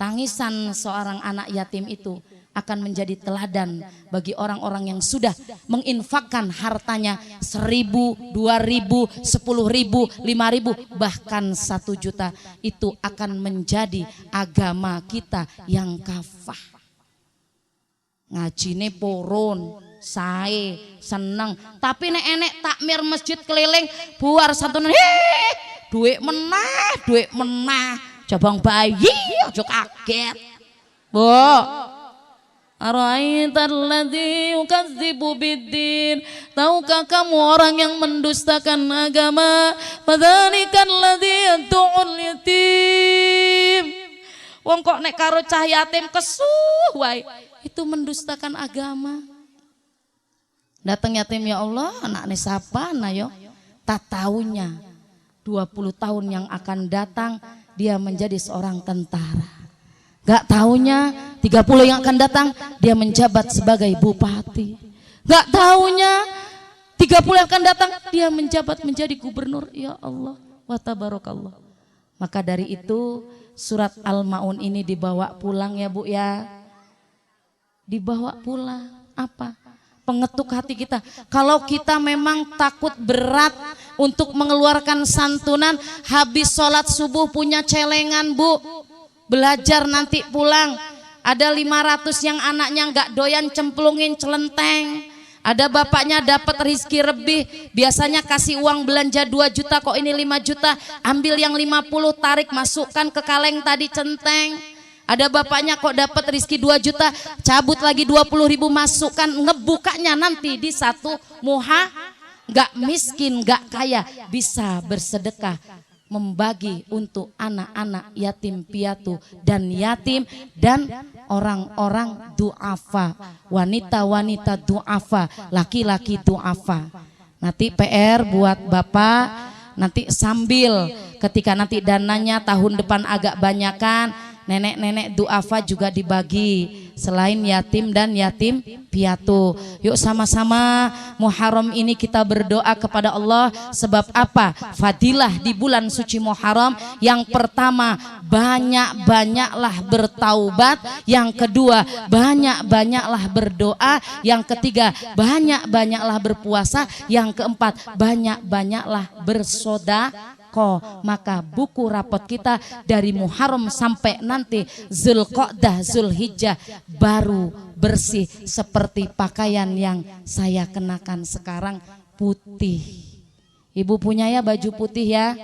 Tangisan seorang anak yatim itu akan menjadi teladan bagi orang-orang yang sudah menginfakkan hartanya 1.000, 2.000, 10.000, 5.000, bahkan 1 juta. Itu akan menjadi agama kita yang kafah. Ngajine poron, sae, seneng. Tapi nek enek takmir masjid keliling buar santunan, duit menah, cabang bayi, aja kaget. Bu, ara'aital ladzi yukadzibu biddin, tahukah kamu orang yang mendustakan agama? Fadzalikal ladzi yad'ul yatim. Wong kok nek karo cah yatim kesuh wae, itu mendustakan agama. Datang yatim, ya Allah, anaknya siapa nah yo? Tak taunya 20 tahun yang akan datang dia menjadi seorang tentara. Gak taunya 30 yang akan datang dia menjabat sebagai bupati. Gak taunya 30 yang akan datang dia menjabat menjadi gubernur. Ya Allah, wa tabarakallah. Maka dari itu surat Al-Maun ini dibawa pulang ya Bu ya. Dibawa pulang. Apa? Pengetuk hati kita. Kalau kita memang takut berat untuk mengeluarkan santunan, habis sholat subuh punya celengan Bu, belajar nanti pulang. Ada 500 yang anaknya nggak doyan cemplungin celenteng. Ada bapaknya dapat rizki lebih, biasanya kasih uang belanja 2 juta, kok ini 5 juta, ambil yang 50, tarik masukkan ke kaleng tadi centeng. Ada bapaknya kok dapat rizki 2 juta, cabut lagi 20.000 masukkan, ngebukanya nanti di satu muha, gak miskin, gak kaya, bisa bersedekah, membagi untuk anak-anak yatim piatu dan yatim dan orang-orang du'afa, wanita-wanita du'afa, laki-laki du'afa. Nanti PR buat Bapak, nanti sambil ketika nanti dananya tahun depan agak banyakan, nenek-nenek du'afa juga dibagi selain yatim dan yatim piatu. Yuk sama-sama Muharram ini kita berdoa kepada Allah. Sebab apa? Fadilah di bulan suci Muharram. Yang pertama, banyak-banyaklah bertaubat. Yang kedua, banyak-banyaklah berdoa. Yang ketiga, banyak-banyaklah berpuasa. Yang keempat, banyak-banyaklah bersedekah. Maka buku rapot kita dari Muharram sampai nanti Zulqa'dah, Zulhijjah baru bersih seperti pakaian yang saya kenakan sekarang, putih. Ibu punya ya baju putih ya.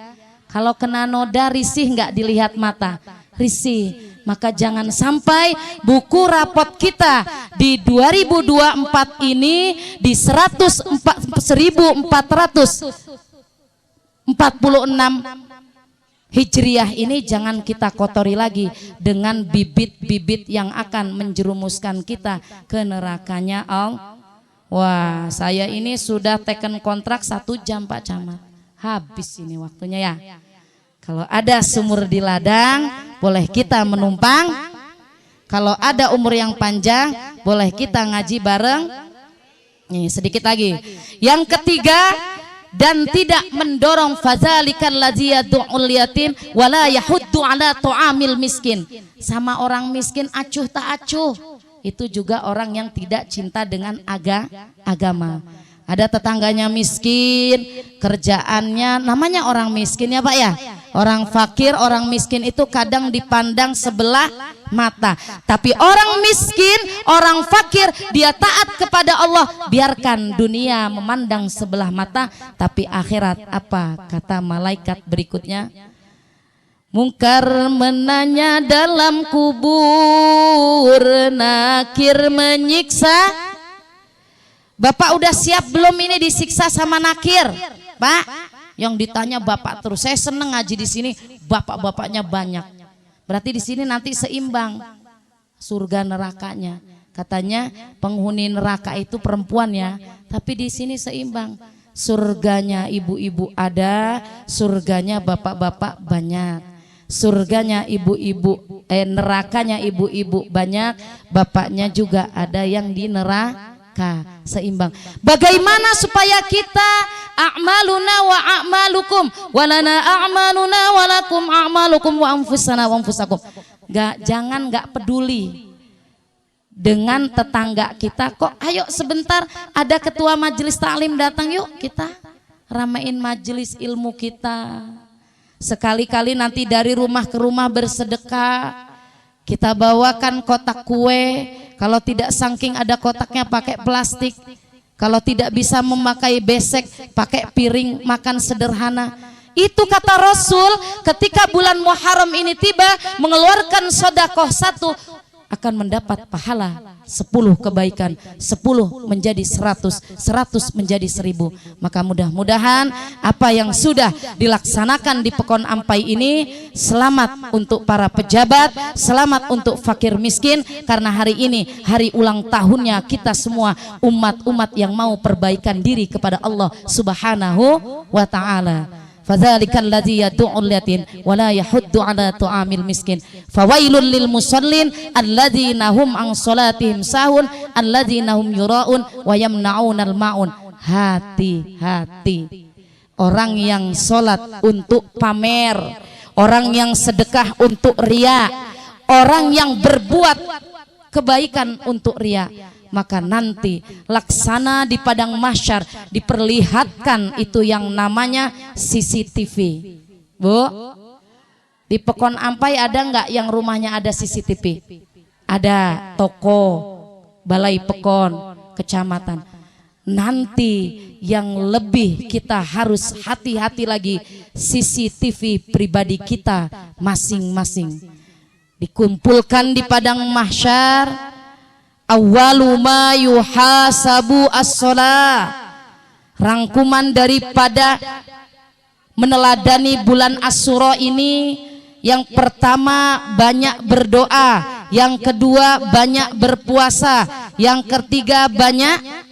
Kalau kena noda risih nggak dilihat mata, risih. Maka jangan sampai buku rapot kita di 2024 ini di 1446 Hijriah ini jangan kita kotori lagi dengan bibit-bibit yang akan menjerumuskan kita ke nerakanya Allah. Wah, saya ini sudah teken kontrak 1 jam Pak Camat. Habis ini waktunya ya. Kalau ada sumur di ladang, boleh kita menumpang. Kalau ada umur yang panjang, boleh kita ngaji bareng. Nih sedikit lagi. Yang ketiga, dan tidak mendorong fadzalikal ladzi yad'ul yatim wala yahuddu ala tu'amil miskin. Sama orang miskin acuh tak acuh. Itu juga orang yang tidak cinta dengan agama. Ada tetangganya miskin, kerjaannya namanya orang miskin ya Pak ya. Orang fakir, orang miskin itu kadang dipandang sebelah mata. Tapi orang miskin, orang fakir, dia taat kepada Allah. Biarkan dunia memandang sebelah mata, tapi akhirat apa kata malaikat berikutnya? Mungkar menanya dalam kubur, nakir menyiksa. Bapak udah siap belum ini disiksa sama nakir? Pak, yang ditanya Bapak terus. Saya seneng ngaji di sini, bapak-bapaknya banyak. Berarti di sini nanti seimbang surga nerakanya. Katanya penghuni neraka itu perempuan ya, tapi di sini seimbang. Surganya ibu-ibu ada, surganya bapak-bapak banyak. Surganya ibu-ibu, nerakanya ibu-ibu banyak, bapaknya juga ada yang di neraka. Seimbang. Bagaimana supaya kita a'maluna wa a'malukum walana a'maluna walakum a'malukum wa anfusana wa anfusakum. Jangan peduli dengan tetangga kita. Kok ayo sebentar ada ketua majelis taklim datang, yuk kita ramein majelis ilmu kita. Sekali-kali nanti dari rumah ke rumah bersedekah. Kita bawakan kotak kue. Kalau tidak saking ada kotaknya pakai plastik. Kalau tidak bisa memakai besek, pakai piring makan sederhana. Itu kata Rasul, ketika bulan Muharram ini tiba, mengeluarkan sedekah 1 akan mendapat pahala 10 kebaikan, 10 menjadi 100, 100 menjadi 1000. Maka mudah-mudahan apa yang sudah dilaksanakan di Pekon Ampai ini selamat untuk para pejabat, selamat untuk fakir miskin, karena hari ini hari ulang tahunnya kita semua umat-umat yang mau perbaikan diri kepada Allah Subhanahu wa ta'ala. Fadzalikal ladzi yad'ul yatim wa la yahuddu ala tu'amil miskin. Fawailul lil musallin alladzina hum an salatihim sahun alladzina hum yura'un wa yamna'unal ma'un. hati-hati. Orang yang sholat untuk pamer, orang yang sedekah untuk ria, orang yang berbuat kebaikan untuk ria, maka nanti laksana di padang mahsyar diperlihatkan itu yang namanya CCTV. Bu, di Pekon Ampai ada nggak yang rumahnya ada CCTV? Ada, toko, balai Pekon, kecamatan. Nanti yang lebih kita harus hati-hati lagi, CCTV pribadi kita masing-masing dikumpulkan di padang mahsyar. Awwalu ma yuhasabu as-shalah, rangkuman daripada meneladani bulan Asyura ini, yang pertama banyak berdoa, yang kedua banyak berpuasa, yang ketiga banyak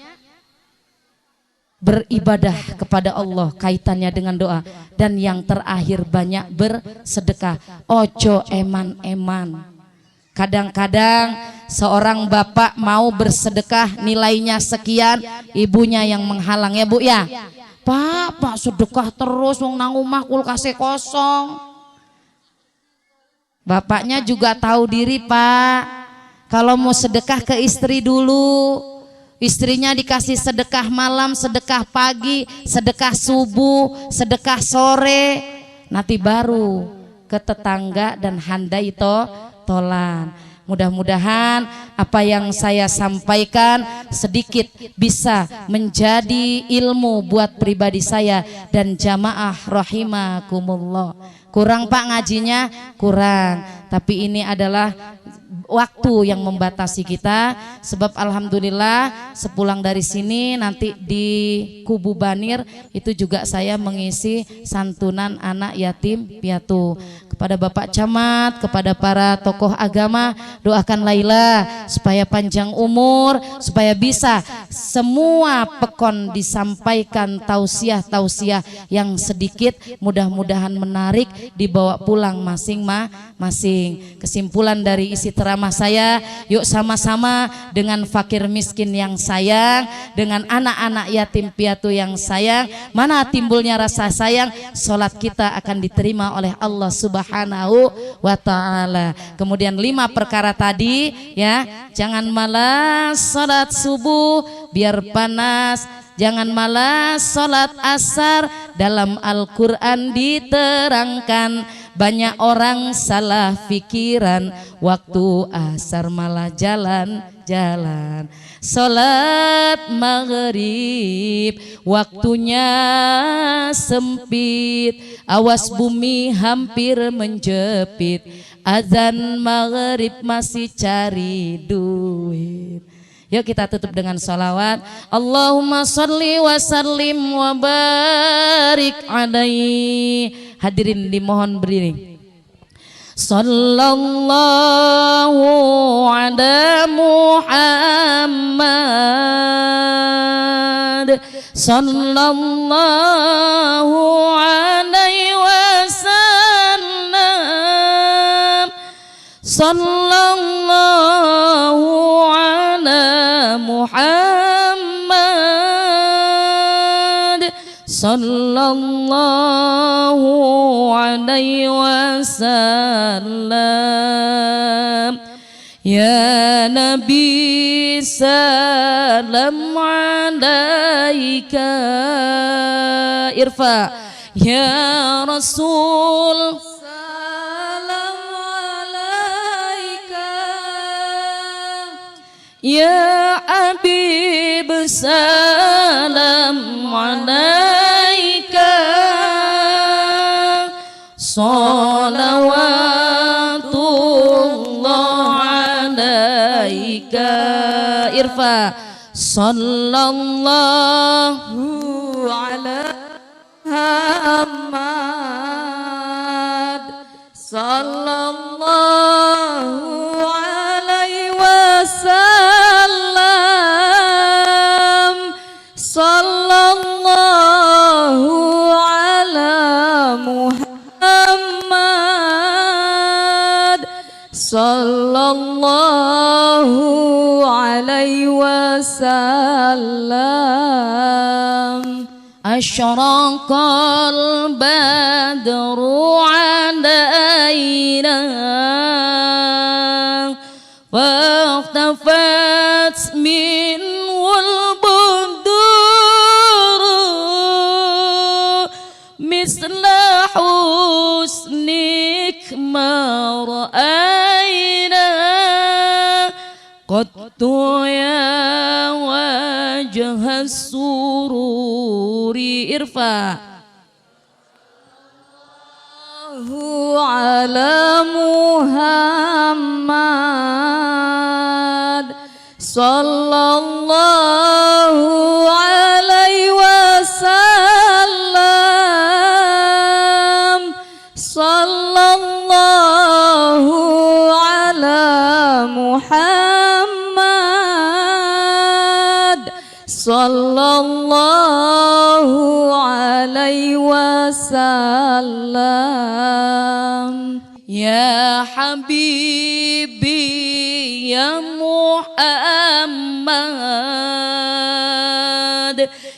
beribadah kepada Allah kaitannya dengan doa, dan yang terakhir banyak bersedekah. Ojo eman-eman. Kadang-kadang seorang bapak mau bersedekah nilainya sekian, ibunya yang menghalang, ya Bu ya. Pak sedekah terus, wong nang omah kulkase kosong. Bapaknya juga tahu diri Pak, kalau mau sedekah ke istri dulu. Istrinya dikasih sedekah malam, sedekah pagi, sedekah subuh, sedekah sore, nanti baru ke tetangga dan handai tolan. Mudah-mudahan apa yang saya sampaikan sedikit bisa menjadi ilmu buat pribadi saya dan jamaah rahimakumullah. Kurang Pak ngajinya? Kurang, tapi ini adalah waktu yang membatasi kita, sebab alhamdulillah sepulang dari sini nanti di Kubu Banir itu juga saya mengisi santunan anak yatim piatu. Kepada Bapak Camat, kepada para tokoh agama, doakan Laila supaya panjang umur, supaya bisa semua Pekon disampaikan tausiah-tausiah yang sedikit, mudah-mudahan menarik, dibawa pulang masing-masing. Kesimpulan dari isi ceramah saya, yuk sama-sama dengan fakir miskin yang sayang, dengan anak-anak yatim piatu yang sayang, mana timbulnya rasa sayang, sholat kita akan diterima oleh Allah Subhanahu wa ta'ala. Kemudian 5 perkara tadi ya, jangan malas sholat subuh biar panas, jangan malas sholat asar, dalam Al-Quran diterangkan banyak orang salah pikiran, waktu asar malah jalan-jalan. Sholat maghrib waktunya sempit, awas bumi hampir menjepit, azan maghrib masih cari duit. Yuk kita tutup dengan sholawat. Allahumma sholli wa sallim wa barik alaihi. Hadirin dimohon berdiri. Sallallahu ala Muhammad, sallallahu alaihi wasallam, sallallahu ala Muhammad, sallallahu alaihi wasallam. Ya Nabi salam alaika, irfa. Ya Rasul salam alaika, ya Habib salam alaika, salawatullah alaika, irfa. Sallallahu ala Muhammad, sallallahu alaihi wasallam, sallallahu ala Muhammad, sallallahu alaihi wasallam. Asyraqal badru alaina waqtafat minhul buduru misla husnik ma ra'aina qattu ya wajha sururi irfa ala Muhammad sallallahu alaihi wasallam sallallahu ala Muhammad sallallahu alaihi wasallam. Ya Habibi ya Muhammad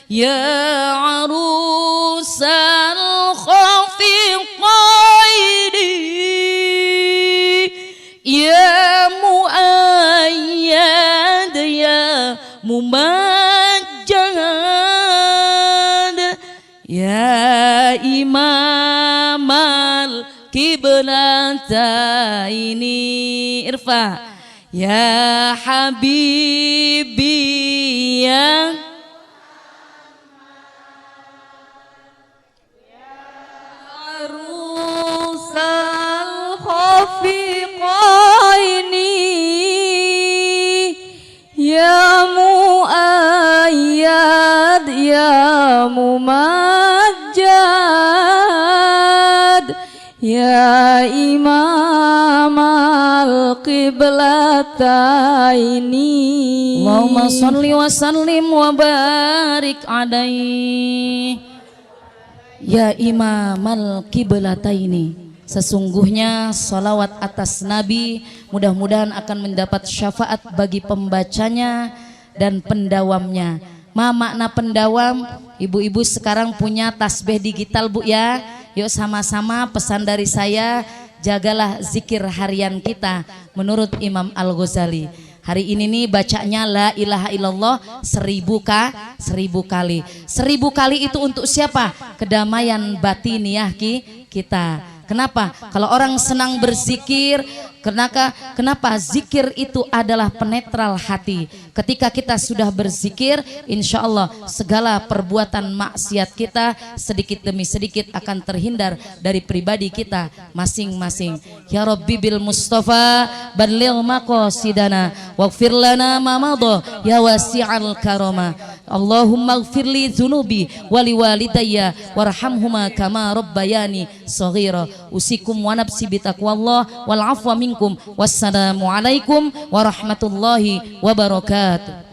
ya arusal khafiqaini ya muayyad ya mumajjad ya imamal kiblataini irfa ya habibi ya arusal khafiqaini ya muayyad ya mumajjad ya imam al-qiblataini Allahumma sholli wa sallim wa barik alaihi ya imam al-qiblataini. Sesungguhnya salawat atas Nabi mudah-mudahan akan mendapat syafaat bagi pembacanya dan pendawamnya. Makna pendawam, ibu-ibu sekarang punya tasbih digital bu ya. Yuk sama-sama pesan dari saya, jagalah zikir harian kita menurut Imam Al-Ghazali. Hari ini nih bacanya la ilaha illallah 1000 kali. 1000 kali itu untuk siapa? Kedamaian batiniah kita. Kenapa? Kalau orang senang berzikir, kenapa zikir itu adalah penetral hati. Ketika kita sudah berzikir, insya Allah segala perbuatan maksiat kita sedikit demi sedikit akan terhindar dari pribadi kita masing-masing. Ya Rabbi bil Mustafa balligh maqasidana waghfir lana ma madha ya wasi'al karama. Allahumma ighfirli dzunubi wali walidayya warhamhuma kama rabbayani shaghira. Usikum wa nafsi bitaqwallah wal afwa minkum. Wassalamu alaikum warahmatullahi wabarakatuh.